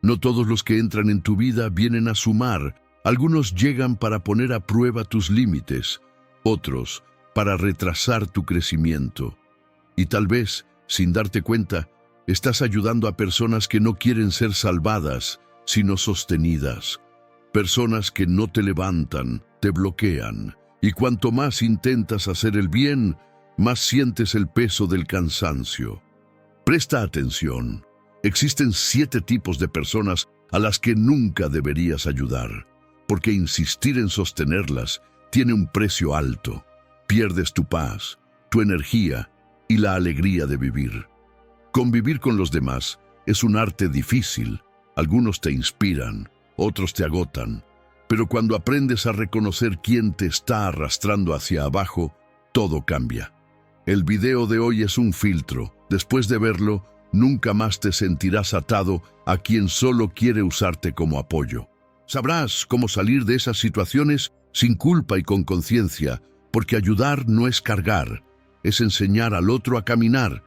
No todos los que entran en tu vida vienen a sumar. Algunos llegan para poner a prueba tus límites, otros para retrasar tu crecimiento. Y tal vez, sin darte cuenta, estás ayudando a personas que no quieren ser salvadas, sino sostenidas. Personas que no te levantan, te bloquean. Y cuanto más intentas hacer el bien, más sientes el peso del cansancio. Presta atención. Existen 7 tipos de personas a las que nunca deberías ayudar, porque insistir en sostenerlas tiene un precio alto. Pierdes tu paz, tu energía y la alegría de vivir. Convivir con los demás es un arte difícil. Algunos te inspiran, otros te agotan. Pero cuando aprendes a reconocer quién te está arrastrando hacia abajo, todo cambia. El video de hoy es un filtro. Después de verlo, nunca más te sentirás atado a quien solo quiere usarte como apoyo. Sabrás cómo salir de esas situaciones sin culpa y con conciencia, porque ayudar no es cargar, es enseñar al otro a caminar.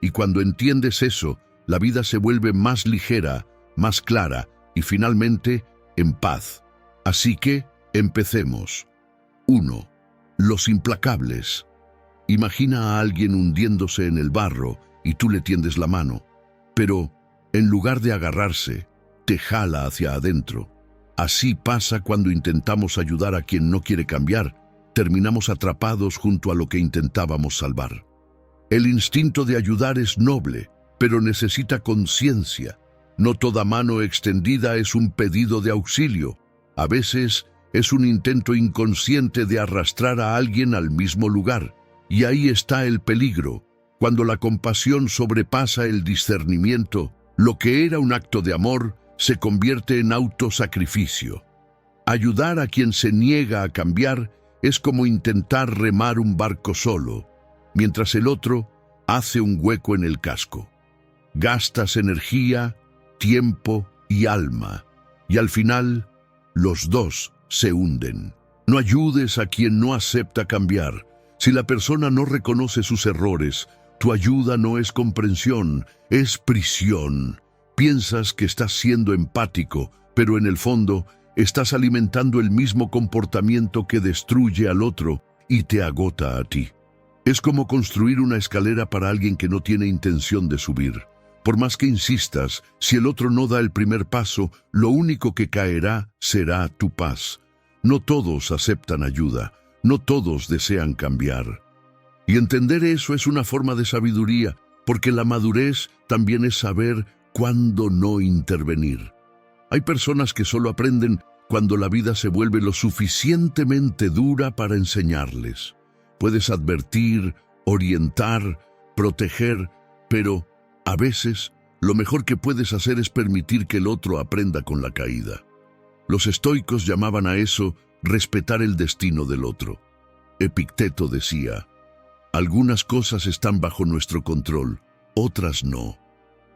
Y cuando entiendes eso, la vida se vuelve más ligera, más clara y finalmente en paz. Así que, empecemos. 1. Los implacables. Imagina a alguien hundiéndose en el barro y tú le tiendes la mano, pero en lugar de agarrarse, te jala hacia adentro. Así pasa cuando intentamos ayudar a quien no quiere cambiar, terminamos atrapados junto a lo que intentábamos salvar. El instinto de ayudar es noble, pero necesita conciencia. No toda mano extendida es un pedido de auxilio. A veces es un intento inconsciente de arrastrar a alguien al mismo lugar. Y ahí está el peligro. Cuando la compasión sobrepasa el discernimiento, lo que era un acto de amor se convierte en autosacrificio. Ayudar a quien se niega a cambiar es como intentar remar un barco solo, mientras el otro hace un hueco en el casco. Gastas energía, tiempo y alma, y al final, los dos se hunden. No ayudes a quien no acepta cambiar. Si la persona no reconoce sus errores, tu ayuda no es comprensión, es prisión. Piensas que estás siendo empático, pero en el fondo estás alimentando el mismo comportamiento que destruye al otro y te agota a ti. Es como construir una escalera para alguien que no tiene intención de subir. Por más que insistas, si el otro no da el primer paso, lo único que caerá será tu paz. No todos aceptan ayuda, no todos desean cambiar. Y entender eso es una forma de sabiduría, porque la madurez también es saber cuándo no intervenir. Hay personas que solo aprenden cuando la vida se vuelve lo suficientemente dura para enseñarles. Puedes advertir, orientar, proteger, pero a veces lo mejor que puedes hacer es permitir que el otro aprenda con la caída. Los estoicos llamaban a eso respetar el destino del otro. Epicteto decía: algunas cosas están bajo nuestro control, otras no.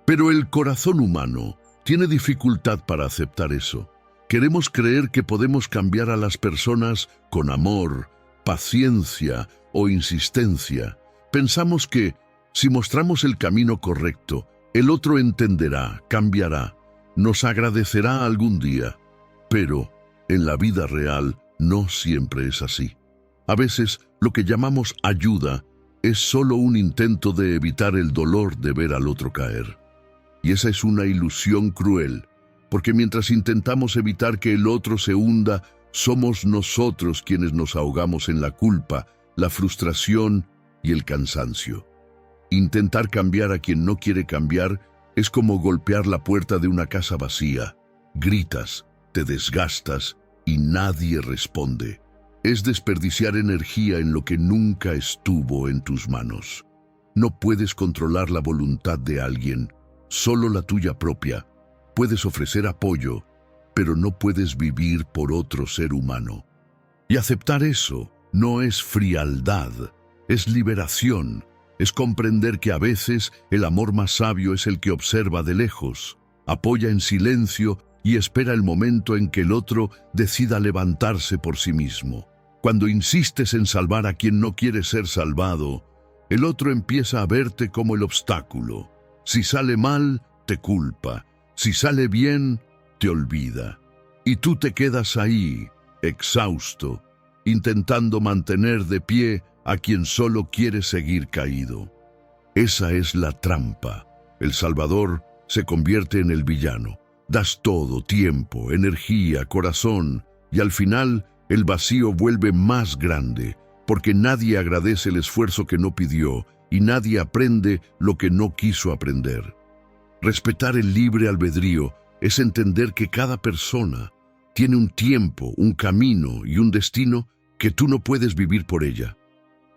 Pero el corazón humano tiene dificultad para aceptar eso. Queremos creer que podemos cambiar a las personas con amor, paciencia o insistencia. Pensamos que, si mostramos el camino correcto, el otro entenderá, cambiará, nos agradecerá algún día. Pero, en la vida real, no siempre es así. A veces, lo que llamamos ayuda es solo un intento de evitar el dolor de ver al otro caer. Y esa es una ilusión cruel, porque mientras intentamos evitar que el otro se hunda, somos nosotros quienes nos ahogamos en la culpa, la frustración y el cansancio. Intentar cambiar a quien no quiere cambiar es como golpear la puerta de una casa vacía. Gritas, te desgastas y nadie responde. Es desperdiciar energía en lo que nunca estuvo en tus manos. No puedes controlar la voluntad de alguien, solo la tuya propia. Puedes ofrecer apoyo, pero no puedes vivir por otro ser humano. Y aceptar eso no es frialdad, es liberación. Es comprender que a veces el amor más sabio es el que observa de lejos, apoya en silencio y espera el momento en que el otro decida levantarse por sí mismo. Cuando insistes en salvar a quien no quiere ser salvado, el otro empieza a verte como el obstáculo. Si sale mal, te culpa. Si sale bien, te olvida. Y tú te quedas ahí, exhausto, intentando mantener de pie a quien solo quiere seguir caído. Esa es la trampa. El salvador se convierte en el villano. Das todo, tiempo, energía, corazón, y al final el vacío vuelve más grande, porque nadie agradece el esfuerzo que no pidió y nadie aprende lo que no quiso aprender. Respetar el libre albedrío es entender que cada persona tiene un tiempo, un camino y un destino que tú no puedes vivir por ella.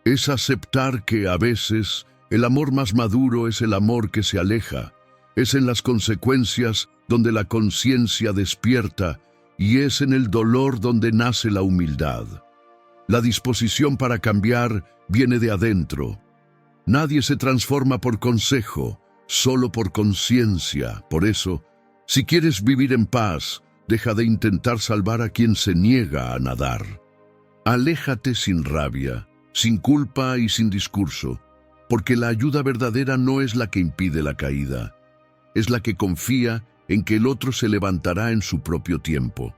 Es aceptar que a veces el amor más maduro es el amor que se aleja, es en las consecuencias donde la conciencia despierta y es en el dolor donde nace la humildad. La disposición para cambiar viene de adentro. Nadie se transforma por consejo, solo por conciencia. Por eso, si quieres vivir en paz, deja de intentar salvar a quien se niega a nadar. Aléjate sin rabia, sin culpa y sin discurso, porque la ayuda verdadera no es la que impide la caída, es la que confía en que el otro se levantará en su propio tiempo.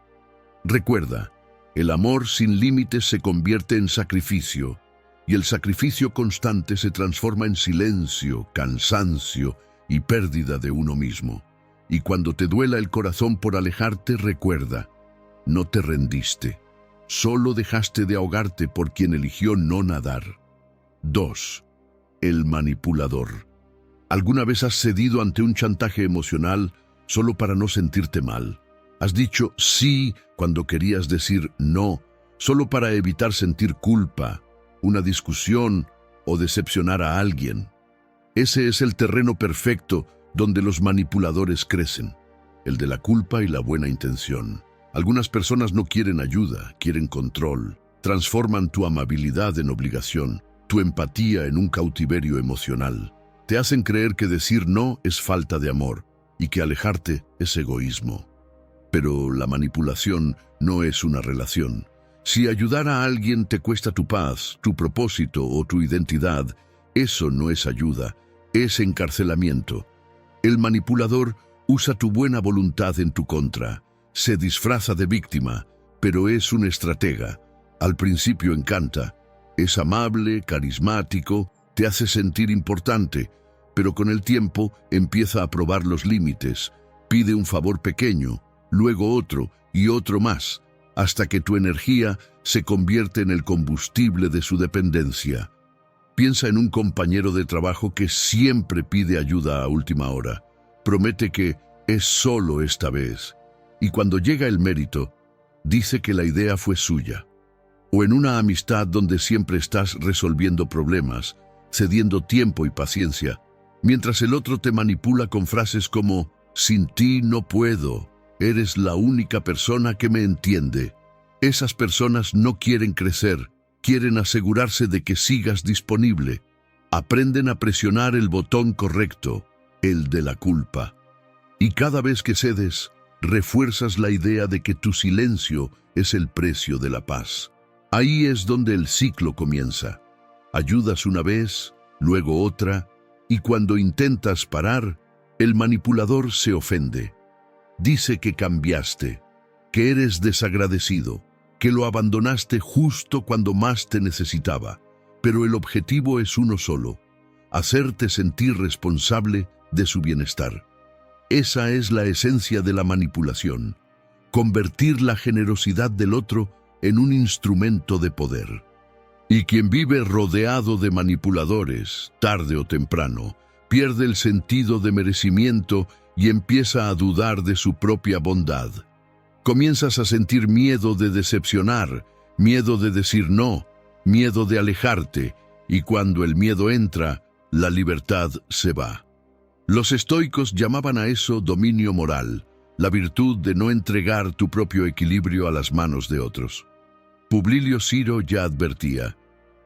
Recuerda, el amor sin límites se convierte en sacrificio, y el sacrificio constante se transforma en silencio, cansancio y pérdida de uno mismo. Y cuando te duela el corazón por alejarte, recuerda, no te rendiste, solo dejaste de ahogarte por quien eligió no nadar. 2. El manipulador. ¿Alguna vez has cedido ante un chantaje emocional solo para no sentirte mal? ¿Has dicho sí cuando querías decir no, solo para evitar sentir culpa, una discusión o decepcionar a alguien? Ese es el terreno perfecto donde los manipuladores crecen, el de la culpa y la buena intención. Algunas personas no quieren ayuda, quieren control. Transforman tu amabilidad en obligación, tu empatía en un cautiverio emocional. Te hacen creer que decir no es falta de amor y que alejarte es egoísmo. Pero la manipulación no es una relación. Si ayudar a alguien te cuesta tu paz, tu propósito o tu identidad, eso no es ayuda, es encarcelamiento. El manipulador usa tu buena voluntad en tu contra. Se disfraza de víctima, pero es un estratega. Al principio encanta. Es amable, carismático, te hace sentir importante, pero con el tiempo empieza a probar los límites. Pide un favor pequeño, luego otro y otro más, hasta que tu energía se convierte en el combustible de su dependencia. Piensa en un compañero de trabajo que siempre pide ayuda a última hora. Promete que es solo esta vez. Y cuando llega el mérito, dice que la idea fue suya. O en una amistad donde siempre estás resolviendo problemas, cediendo tiempo y paciencia, mientras el otro te manipula con frases como «Sin ti no puedo, eres la única persona que me entiende». Esas personas no quieren crecer, quieren asegurarse de que sigas disponible. Aprenden a presionar el botón correcto, el de la culpa. Y cada vez que cedes, refuerzas la idea de que tu silencio es el precio de la paz. Ahí es donde el ciclo comienza. Ayudas una vez, luego otra, y cuando intentas parar, el manipulador se ofende. Dice que cambiaste, que eres desagradecido, que lo abandonaste justo cuando más te necesitaba. Pero el objetivo es uno solo: hacerte sentir responsable de su bienestar. Esa es la esencia de la manipulación: convertir la generosidad del otro en un instrumento de poder. Y quien vive rodeado de manipuladores, tarde o temprano, pierde el sentido de merecimiento y empieza a dudar de su propia bondad. Comienzas a sentir miedo de decepcionar, miedo de decir no, miedo de alejarte, y cuando el miedo entra, la libertad se va. Los estoicos llamaban a eso dominio moral, la virtud de no entregar tu propio equilibrio a las manos de otros. Publio Ciro ya advertía: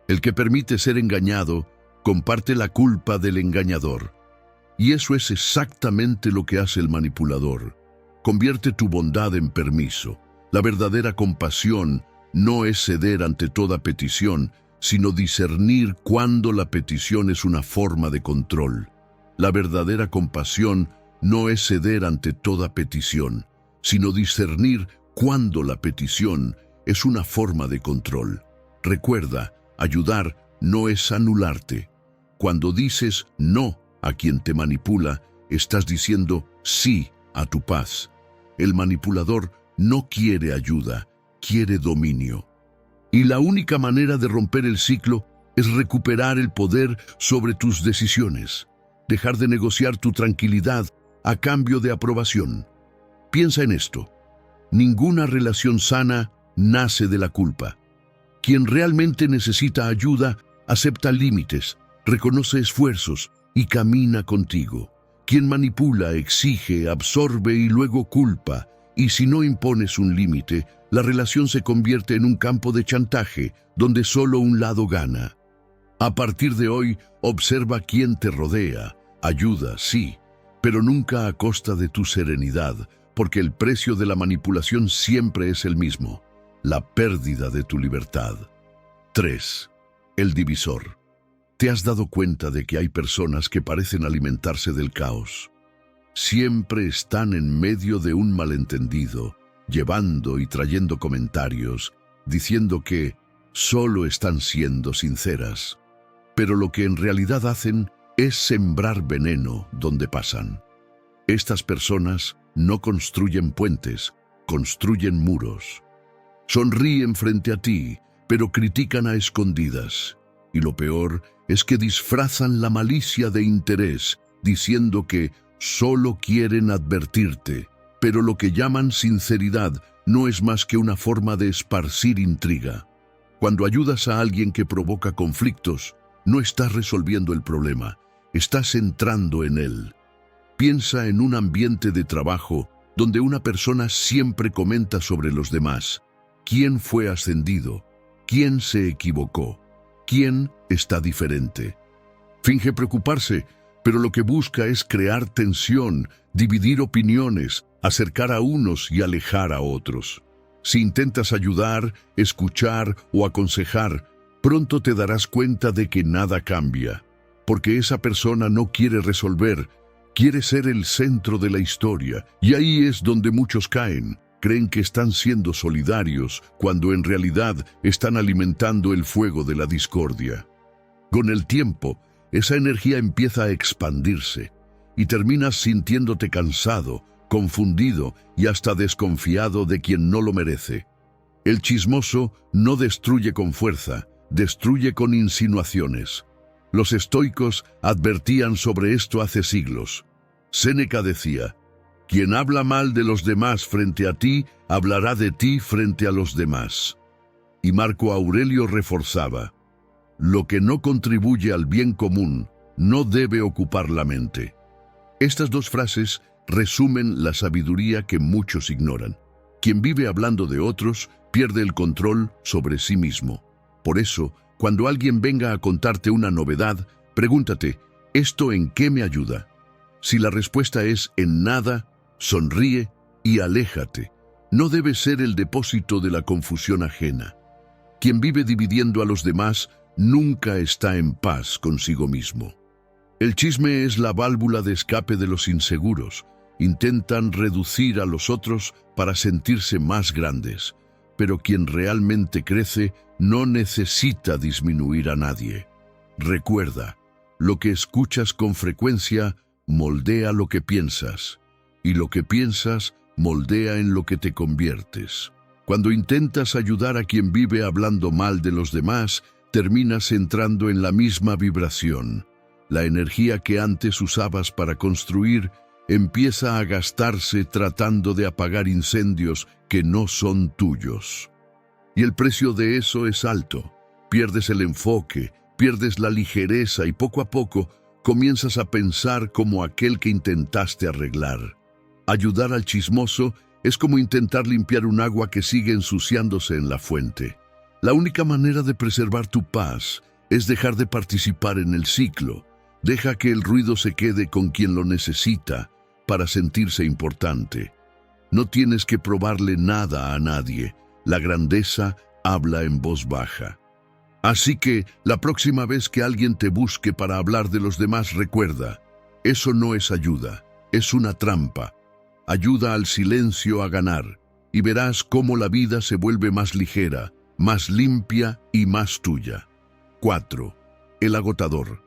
el que permite ser engañado, comparte la culpa del engañador. Y eso es exactamente lo que hace el manipulador. Convierte tu bondad en permiso. La verdadera compasión no es ceder ante toda petición, sino discernir cuándo la petición es una forma de control. La verdadera compasión no es ceder ante toda petición, sino discernir cuándo la petición es una forma de control. Recuerda, ayudar no es anularte. Cuando dices no a quien te manipula, estás diciendo sí a tu paz. El manipulador no quiere ayuda, quiere dominio. Y la única manera de romper el ciclo es recuperar el poder sobre tus decisiones. Dejar de negociar tu tranquilidad a cambio de aprobación. Piensa en esto. Ninguna relación sana nace de la culpa. Quien realmente necesita ayuda acepta límites, reconoce esfuerzos y camina contigo. Quien manipula, exige, absorbe y luego culpa. Y si no impones un límite, la relación se convierte en un campo de chantaje donde solo un lado gana. A partir de hoy, observa quién te rodea. Ayuda, sí, pero nunca a costa de tu serenidad, porque el precio de la manipulación siempre es el mismo: la pérdida de tu libertad. 3. El divisor. ¿Te has dado cuenta de que hay personas que parecen alimentarse del caos? Siempre están en medio de un malentendido, llevando y trayendo comentarios, diciendo que solo están siendo sinceras. Pero lo que en realidad hacen es sembrar veneno donde pasan. Estas personas no construyen puentes, construyen muros. Sonríen frente a ti, pero critican a escondidas. Y lo peor es que disfrazan la malicia de interés, diciendo que solo quieren advertirte, pero lo que llaman sinceridad no es más que una forma de esparcir intriga. Cuando ayudas a alguien que provoca conflictos, no estás resolviendo el problema, estás entrando en él. Piensa en un ambiente de trabajo donde una persona siempre comenta sobre los demás. ¿Quién fue ascendido? ¿Quién se equivocó? ¿Quién está diferente? Finge preocuparse, pero lo que busca es crear tensión, dividir opiniones, acercar a unos y alejar a otros. Si intentas ayudar, escuchar o aconsejar, pronto te darás cuenta de que nada cambia, porque esa persona no quiere resolver, quiere ser el centro de la historia, y ahí es donde muchos caen. Creen que están siendo solidarios, cuando en realidad están alimentando el fuego de la discordia. Con el tiempo, esa energía empieza a expandirse, y terminas sintiéndote cansado, confundido y hasta desconfiado de quien no lo merece. El chismoso no destruye con fuerza, destruye con insinuaciones. Los estoicos advertían sobre esto hace siglos. Séneca decía: quien habla mal de los demás frente a ti, hablará de ti frente a los demás. Y Marco Aurelio reforzaba: lo que no contribuye al bien común no debe ocupar la mente. Estas dos frases resumen la sabiduría que muchos ignoran. Quien vive hablando de otros pierde el control sobre sí mismo. Por eso, cuando alguien venga a contarte una novedad, pregúntate: ¿esto en qué me ayuda? Si la respuesta es en nada, sonríe y aléjate. No debe ser el depósito de la confusión ajena. Quien vive dividiendo a los demás nunca está en paz consigo mismo. El chisme es la válvula de escape de los inseguros. Intentan reducir a los otros para sentirse más grandes, pero quien realmente crece no necesita disminuir a nadie. Recuerda, lo que escuchas con frecuencia moldea lo que piensas, y lo que piensas moldea en lo que te conviertes. Cuando intentas ayudar a quien vive hablando mal de los demás, terminas entrando en la misma vibración. La energía que antes usabas para construir empieza a gastarse tratando de apagar incendios que no son tuyos. Y el precio de eso es alto. Pierdes el enfoque, pierdes la ligereza y poco a poco comienzas a pensar como aquel que intentaste arreglar. Ayudar al chismoso es como intentar limpiar un agua que sigue ensuciándose en la fuente. La única manera de preservar tu paz es dejar de participar en el ciclo. Deja que el ruido se quede con quien lo necesita para sentirse importante. No tienes que probarle nada a nadie. La grandeza habla en voz baja. Así que, la próxima vez que alguien te busque para hablar de los demás, recuerda: eso no es ayuda, es una trampa. Ayuda al silencio a ganar, y verás cómo la vida se vuelve más ligera, más limpia y más tuya. 4. El agotador.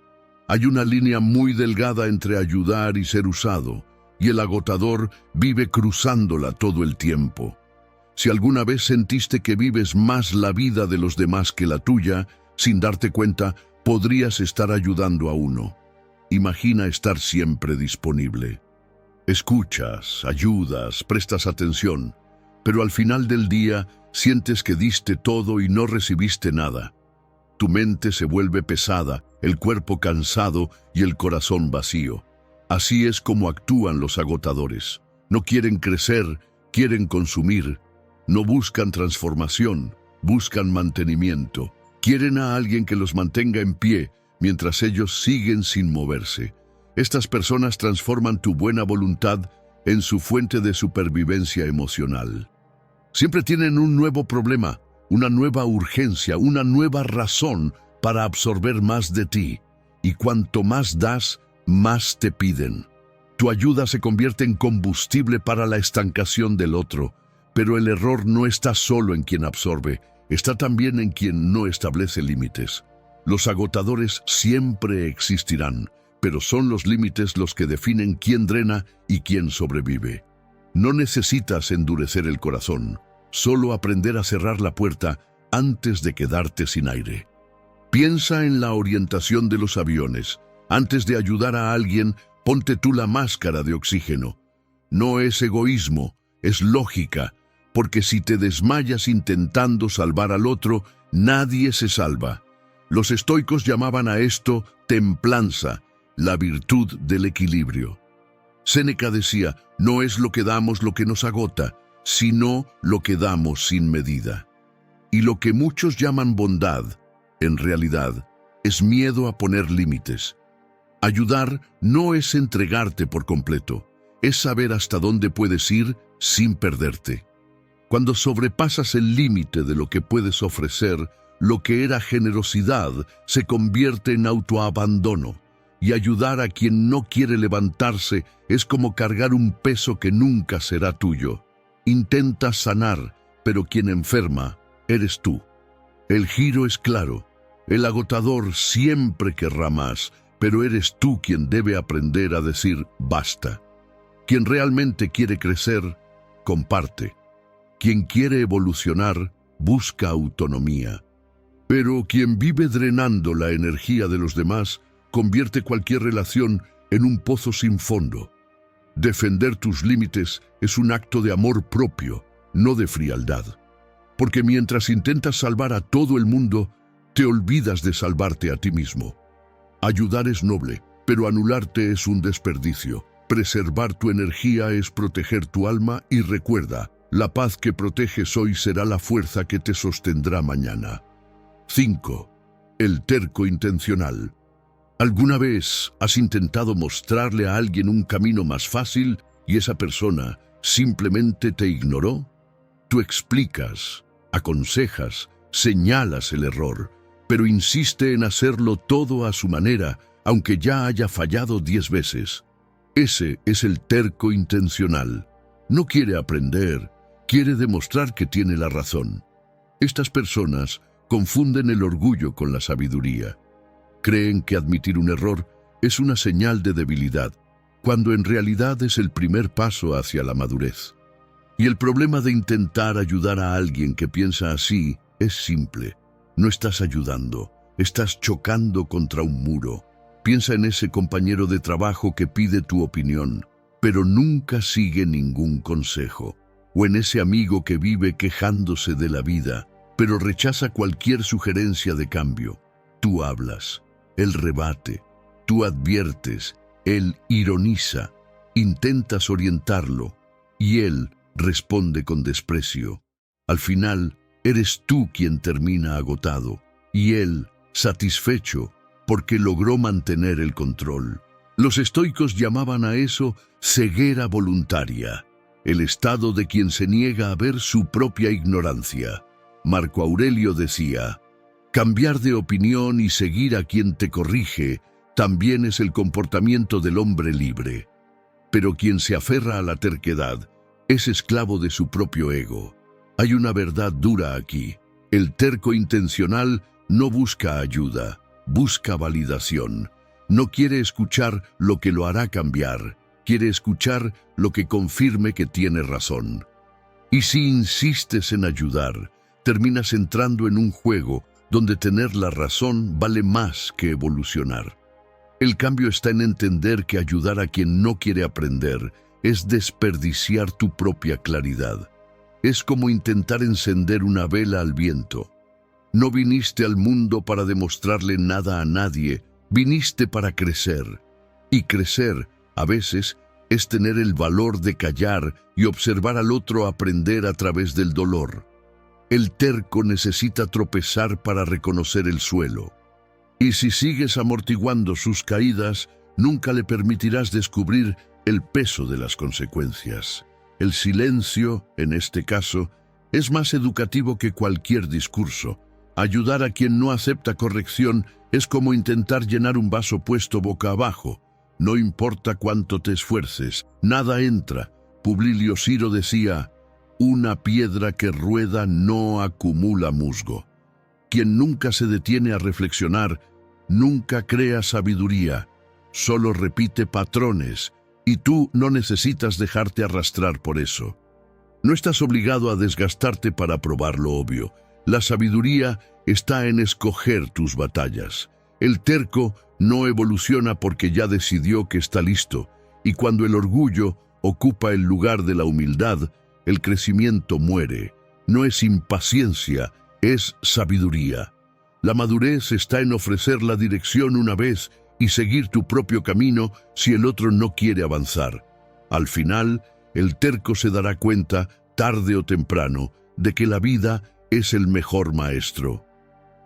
Hay una línea muy delgada entre ayudar y ser usado, y el agotador vive cruzándola todo el tiempo. Si alguna vez sentiste que vives más la vida de los demás que la tuya, sin darte cuenta, podrías estar ayudando a uno. Imagina estar siempre disponible. Escuchas, ayudas, prestas atención, pero al final del día sientes que diste todo y no recibiste nada. Tu mente se vuelve pesada, el cuerpo cansado y el corazón vacío. Así es como actúan los agotadores. No quieren crecer, quieren consumir. No buscan transformación, buscan mantenimiento. Quieren a alguien que los mantenga en pie, mientras ellos siguen sin moverse. Estas personas transforman tu buena voluntad en su fuente de supervivencia emocional. Siempre tienen un nuevo problema, una nueva urgencia, una nueva razón para absorber más de ti. Y cuanto más das, más te piden. Tu ayuda se convierte en combustible para la estancación del otro, pero el error no está solo en quien absorbe, está también en quien no establece límites. Los agotadores siempre existirán, pero son los límites los que definen quién drena y quién sobrevive. No necesitas endurecer el corazón, solo aprender a cerrar la puerta antes de quedarte sin aire. Piensa en la orientación de los aviones. Antes de ayudar a alguien, ponte tú la máscara de oxígeno. No es egoísmo, es lógica, porque si te desmayas intentando salvar al otro, nadie se salva. Los estoicos llamaban a esto templanza, la virtud del equilibrio. Séneca decía, no es lo que damos lo que nos agota, sino lo que damos sin medida. Y lo que muchos llaman bondad, en realidad, es miedo a poner límites. Ayudar no es entregarte por completo, es saber hasta dónde puedes ir sin perderte. Cuando sobrepasas el límite de lo que puedes ofrecer, lo que era generosidad se convierte en autoabandono, y ayudar a quien no quiere levantarse es como cargar un peso que nunca será tuyo. Intentas sanar, pero quien enferma eres tú. El giro es claro. El agotador siempre querrá más, pero eres tú quien debe aprender a decir basta. Quien realmente quiere crecer, comparte. Quien quiere evolucionar, busca autonomía. Pero quien vive drenando la energía de los demás, convierte cualquier relación en un pozo sin fondo. Defender tus límites es un acto de amor propio, no de frialdad. Porque mientras intentas salvar a todo el mundo, te olvidas de salvarte a ti mismo. Ayudar es noble, pero anularte es un desperdicio. Preservar tu energía es proteger tu alma y recuerda, la paz que proteges hoy será la fuerza que te sostendrá mañana. 5. El terco intencional. ¿Alguna vez has intentado mostrarle a alguien un camino más fácil y esa persona simplemente te ignoró? Tú explicas, aconsejas, señalas el error, pero insiste en hacerlo todo a su manera, aunque ya haya fallado 10 veces. Ese es el terco intencional. No quiere aprender, quiere demostrar que tiene la razón. Estas personas confunden el orgullo con la sabiduría. Creen que admitir un error es una señal de debilidad, cuando en realidad es el primer paso hacia la madurez. Y el problema de intentar ayudar a alguien que piensa así es simple. No estás ayudando, estás chocando contra un muro. Piensa en ese compañero de trabajo que pide tu opinión, pero nunca sigue ningún consejo. O en ese amigo que vive quejándose de la vida, pero rechaza cualquier sugerencia de cambio. Tú hablas, él rebate, tú adviertes, él ironiza, intentas orientarlo, y él responde con desprecio. Al final, eres tú quien termina agotado, y él satisfecho porque logró mantener el control. Los estoicos llamaban a eso ceguera voluntaria, el estado de quien se niega a ver su propia ignorancia. Marco Aurelio decía, cambiar de opinión y seguir a quien te corrige también es el comportamiento del hombre libre. pero quien se aferra a la terquedad es esclavo de su propio ego. Hay una verdad dura aquí. El terco intencional no busca ayuda, busca validación. No quiere escuchar lo que lo hará cambiar, quiere escuchar lo que confirme que tiene razón. Y si insistes en ayudar, terminas entrando en un juego donde tener la razón vale más que evolucionar. El cambio está en entender que ayudar a quien no quiere aprender es desperdiciar tu propia claridad. Es como intentar encender una vela al viento. No viniste al mundo para demostrarle nada a nadie, viniste para crecer. Y crecer, a veces, es tener el valor de callar y observar al otro aprender a través del dolor. El terco necesita tropezar para reconocer el suelo. Y si sigues amortiguando sus caídas, nunca le permitirás descubrir el peso de las consecuencias. El silencio, en este caso, es más educativo que cualquier discurso. Ayudar a quien no acepta corrección es como intentar llenar un vaso puesto boca abajo. No importa cuánto te esfuerces, nada entra. Publio Ciro decía, una piedra que rueda no acumula musgo. Quien nunca se detiene a reflexionar, nunca crea sabiduría, solo repite patrones, y tú no necesitas dejarte arrastrar por eso. No estás obligado a desgastarte para probar lo obvio. La sabiduría está en escoger tus batallas. El terco no evoluciona porque ya decidió que está listo, y cuando el orgullo ocupa el lugar de la humildad, el crecimiento muere. No es impaciencia, es sabiduría. La madurez está en ofrecer la dirección una vez y seguir tu propio camino si el otro no quiere avanzar. Al final, el terco se dará cuenta, tarde o temprano, de que la vida es el mejor maestro.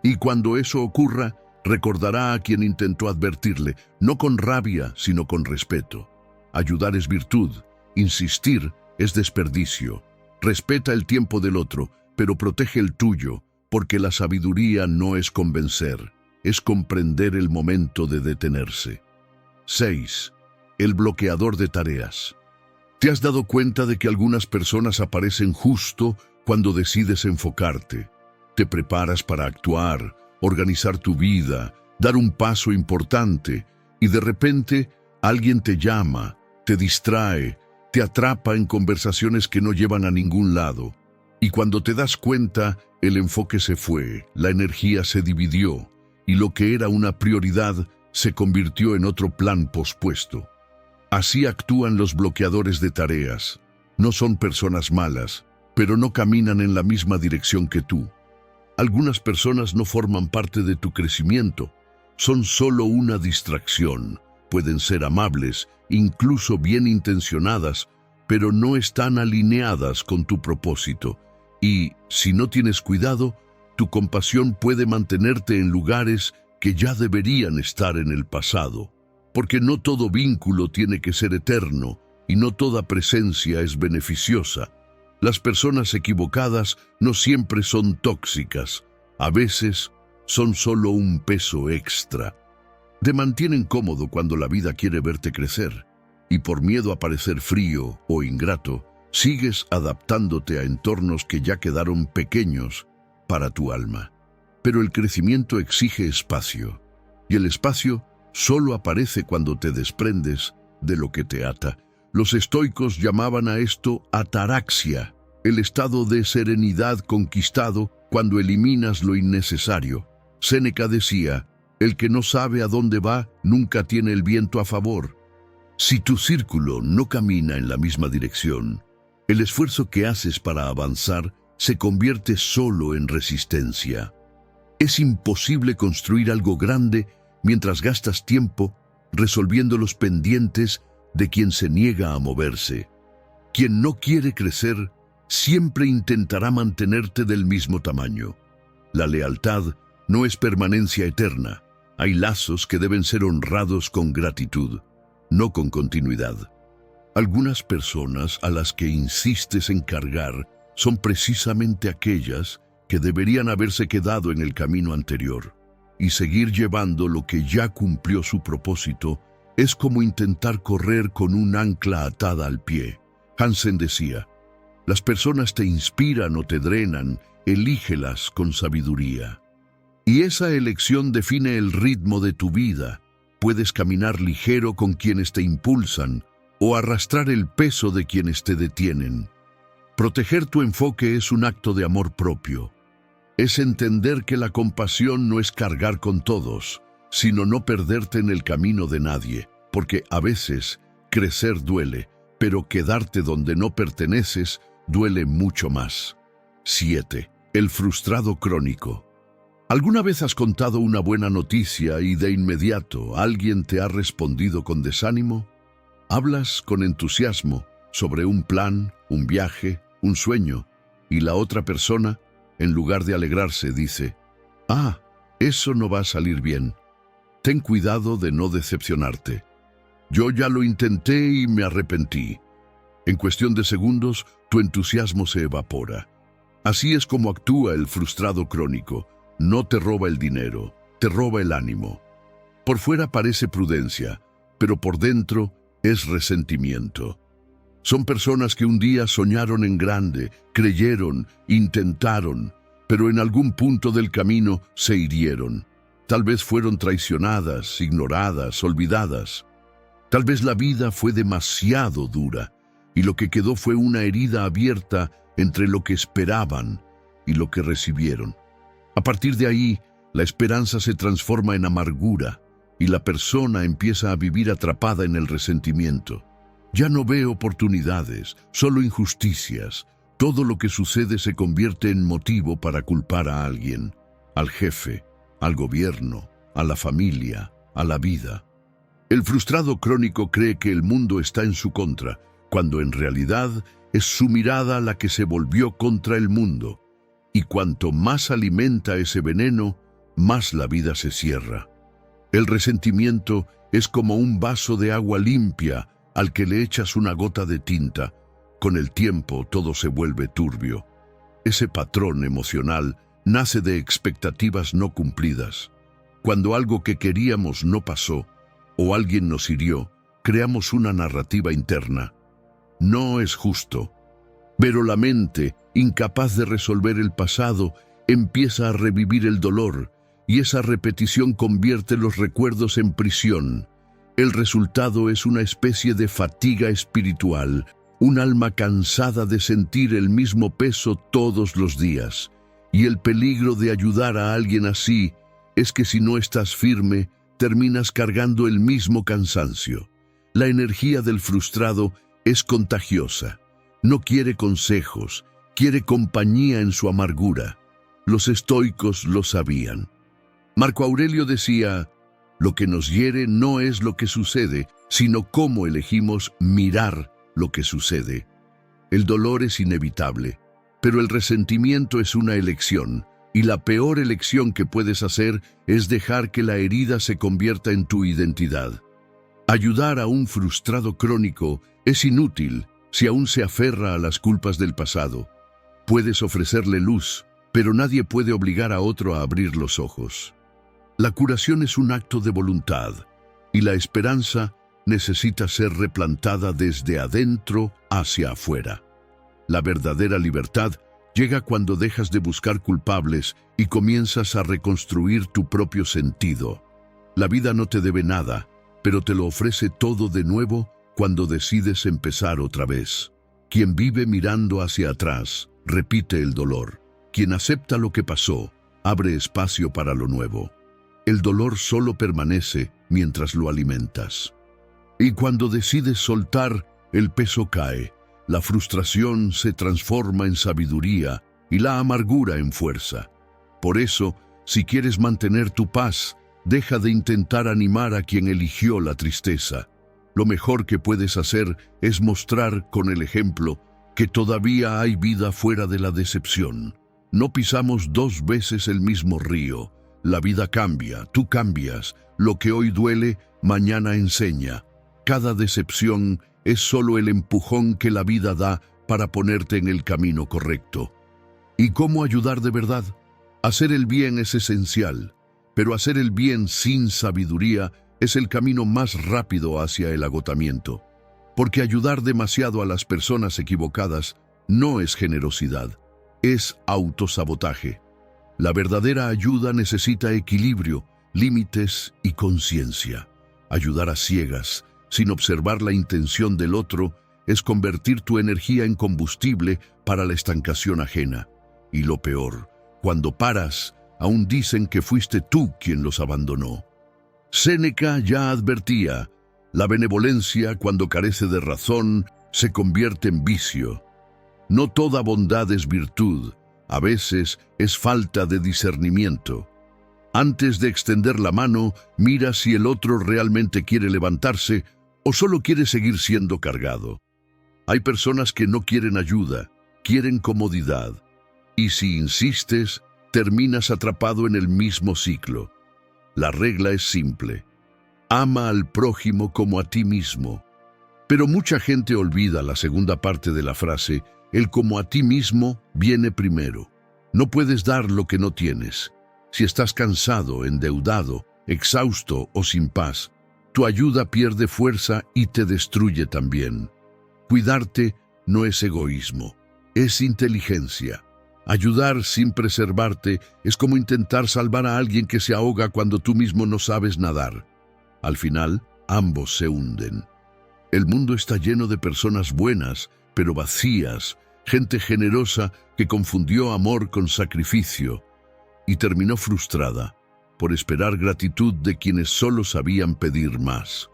Y cuando eso ocurra, recordará a quien intentó advertirle, no con rabia, sino con respeto. Ayudar es virtud, insistir es desperdicio. Respeta el tiempo del otro, pero protege el tuyo, porque la sabiduría no es convencer, es comprender el momento de detenerse. 6. El bloqueador de tareas. ¿Te has dado cuenta de que algunas personas aparecen justo cuando decides enfocarte? Te preparas para actuar, organizar tu vida, dar un paso importante, y de repente alguien te llama, te distrae, te atrapa en conversaciones que no llevan a ningún lado. Y cuando te das cuenta, el enfoque se fue, la energía se dividió, y lo que era una prioridad se convirtió en otro plan pospuesto. Así actúan los bloqueadores de tareas. No son personas malas, pero no caminan en la misma dirección que tú. Algunas personas no forman parte de tu crecimiento, son solo una distracción. Pueden ser amables, incluso bien intencionadas, pero no están alineadas con tu propósito. Y, si no tienes cuidado, tu compasión puede mantenerte en lugares que ya deberían estar en el pasado. Porque no todo vínculo tiene que ser eterno, y no toda presencia es beneficiosa. Las personas equivocadas no siempre son tóxicas, a veces son solo un peso extra. Te mantienen cómodo cuando la vida quiere verte crecer, y por miedo a parecer frío o ingrato, sigues adaptándote a entornos que ya quedaron pequeños para tu alma. Pero el crecimiento exige espacio, y el espacio solo aparece cuando te desprendes de lo que te ata. Los estoicos llamaban a esto ataraxia, el estado de serenidad conquistado cuando eliminas lo innecesario. Séneca decía, el que no sabe a dónde va nunca tiene el viento a favor. Si tu círculo no camina en la misma dirección, el esfuerzo que haces para avanzar se convierte solo en resistencia. Es imposible construir algo grande mientras gastas tiempo resolviendo los pendientes de quien se niega a moverse. Quien no quiere crecer siempre intentará mantenerte del mismo tamaño. La lealtad no es permanencia eterna. Hay lazos que deben ser honrados con gratitud, no con continuidad. Algunas personas a las que insistes en cargar son precisamente aquellas que deberían haberse quedado en el camino anterior, y seguir llevando lo que ya cumplió su propósito Es como intentar correr con un ancla atada al pie. Hansen decía, las personas te inspiran o te drenan, elígelas con sabiduría. Y esa elección define el ritmo de tu vida. Puedes caminar ligero con quienes te impulsan o arrastrar el peso de quienes te detienen. Proteger tu enfoque es un acto de amor propio. Es entender que la compasión no es cargar con todos, sino no perderte en el camino de nadie, porque a veces crecer duele, pero quedarte donde no perteneces duele mucho más. 7. El frustrado crónico. ¿Alguna vez has contado una buena noticia y de inmediato alguien te ha respondido con desánimo? Hablas con entusiasmo sobre un plan, un viaje, un sueño, y la otra persona, en lugar de alegrarse, dice, «Ah, eso no va a salir bien. Ten cuidado de no decepcionarte. Yo ya lo intenté y me arrepentí». En cuestión de segundos, tu entusiasmo se evapora. Así es como actúa el frustrado crónico. No te roba el dinero, te roba el ánimo. Por fuera parece prudencia, pero por dentro es resentimiento. Son personas que un día soñaron en grande, creyeron, intentaron, pero en algún punto del camino se hirieron. Tal vez fueron traicionadas, ignoradas, olvidadas. Tal vez la vida fue demasiado dura y lo que quedó fue una herida abierta entre lo que esperaban y lo que recibieron. A partir de ahí, la esperanza se transforma en amargura y la persona empieza a vivir atrapada en el resentimiento. Ya no ve oportunidades, solo injusticias. Todo lo que sucede se convierte en motivo para culpar a alguien, al jefe, al gobierno, a la familia, a la vida. El frustrado crónico cree que el mundo está en su contra, cuando en realidad es su mirada la que se volvió contra el mundo. Y cuanto más alimenta ese veneno, más la vida se cierra. El resentimiento es como un vaso de agua limpia al que le echas una gota de tinta. Con el tiempo todo se vuelve turbio. Ese patrón emocional nace de expectativas no cumplidas. Cuando algo que queríamos no pasó o alguien nos hirió, creamos una narrativa interna. No es justo. Pero la mente, incapaz de resolver el pasado, empieza a revivir el dolor, y esa repetición convierte los recuerdos en prisión. El resultado es una especie de fatiga espiritual, un alma cansada de sentir el mismo peso todos los días. Y el peligro de ayudar a alguien así es que si no estás firme, terminas cargando el mismo cansancio. La energía del frustrado es contagiosa. No quiere consejos, quiere compañía en su amargura. Los estoicos lo sabían. Marco Aurelio decía, lo que nos hiere no es lo que sucede, sino cómo elegimos mirar lo que sucede. El dolor es inevitable, pero el resentimiento es una elección, y la peor elección que puedes hacer es dejar que la herida se convierta en tu identidad. Ayudar a un frustrado crónico es inútil si aún se aferra a las culpas del pasado. Puedes ofrecerle luz, pero nadie puede obligar a otro a abrir los ojos. La curación es un acto de voluntad, y la esperanza necesita ser replantada desde adentro hacia afuera. La verdadera libertad llega cuando dejas de buscar culpables y comienzas a reconstruir tu propio sentido. La vida no te debe nada, pero te lo ofrece todo de nuevo cuando decides empezar otra vez. Quien vive mirando hacia atrás, repite el dolor. Quien acepta lo que pasó, abre espacio para lo nuevo. El dolor solo permanece mientras lo alimentas. Y cuando decides soltar, el peso cae. La frustración se transforma en sabiduría y la amargura en fuerza. Por eso, si quieres mantener tu paz, deja de intentar animar a quien eligió la tristeza. Lo mejor que puedes hacer es mostrar con el ejemplo que todavía hay vida fuera de la decepción. No pisamos 2 veces el mismo río. La vida cambia, tú cambias. Lo que hoy duele, mañana enseña. Cada decepción es solo el empujón que la vida da para ponerte en el camino correcto. ¿Y cómo ayudar de verdad? Hacer el bien es esencial, pero hacer el bien sin sabiduría es el camino más rápido hacia el agotamiento, porque ayudar demasiado a las personas equivocadas no es generosidad, es autosabotaje. La verdadera ayuda necesita equilibrio, límites y conciencia. Ayudar a ciegas, sin observar la intención del otro, es convertir tu energía en combustible para la estancación ajena. Y lo peor, cuando paras, aún dicen que fuiste tú quien los abandonó. Séneca ya advertía, la benevolencia, cuando carece de razón, se convierte en vicio. No toda bondad es virtud, a veces es falta de discernimiento. Antes de extender la mano, mira si el otro realmente quiere levantarse o solo quiere seguir siendo cargado. Hay personas que no quieren ayuda, quieren comodidad. Y si insistes, terminas atrapado en el mismo ciclo. La regla es simple. Ama al prójimo como a ti mismo. Pero mucha gente olvida la segunda parte de la frase, el como a ti mismo viene primero. No puedes dar lo que no tienes. Si estás cansado, endeudado, exhausto o sin paz, tu ayuda pierde fuerza y te destruye también. Cuidarte no es egoísmo, es inteligencia. Ayudar sin preservarte es como intentar salvar a alguien que se ahoga cuando tú mismo no sabes nadar. Al final, ambos se hunden. El mundo está lleno de personas buenas, pero vacías, gente generosa que confundió amor con sacrificio y terminó frustrada por esperar gratitud de quienes solo sabían pedir más.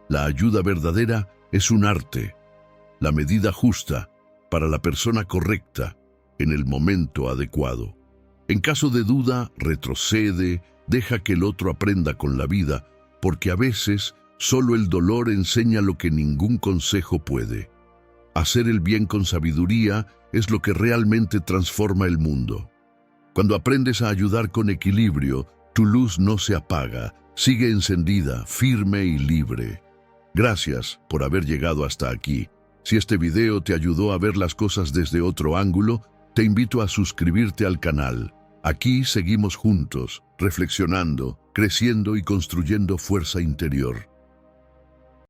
La ayuda verdadera es un arte, la medida justa para la persona correcta en el momento adecuado. En caso de duda, retrocede, deja que el otro aprenda con la vida, porque a veces solo el dolor enseña lo que ningún consejo puede. Hacer el bien con sabiduría es lo que realmente transforma el mundo. Cuando aprendes a ayudar con equilibrio, tu luz no se apaga, sigue encendida, firme y libre. Gracias por haber llegado hasta aquí. Si este video te ayudó a ver las cosas desde otro ángulo, te invito a suscribirte al canal. Aquí seguimos juntos, reflexionando, creciendo y construyendo fuerza interior.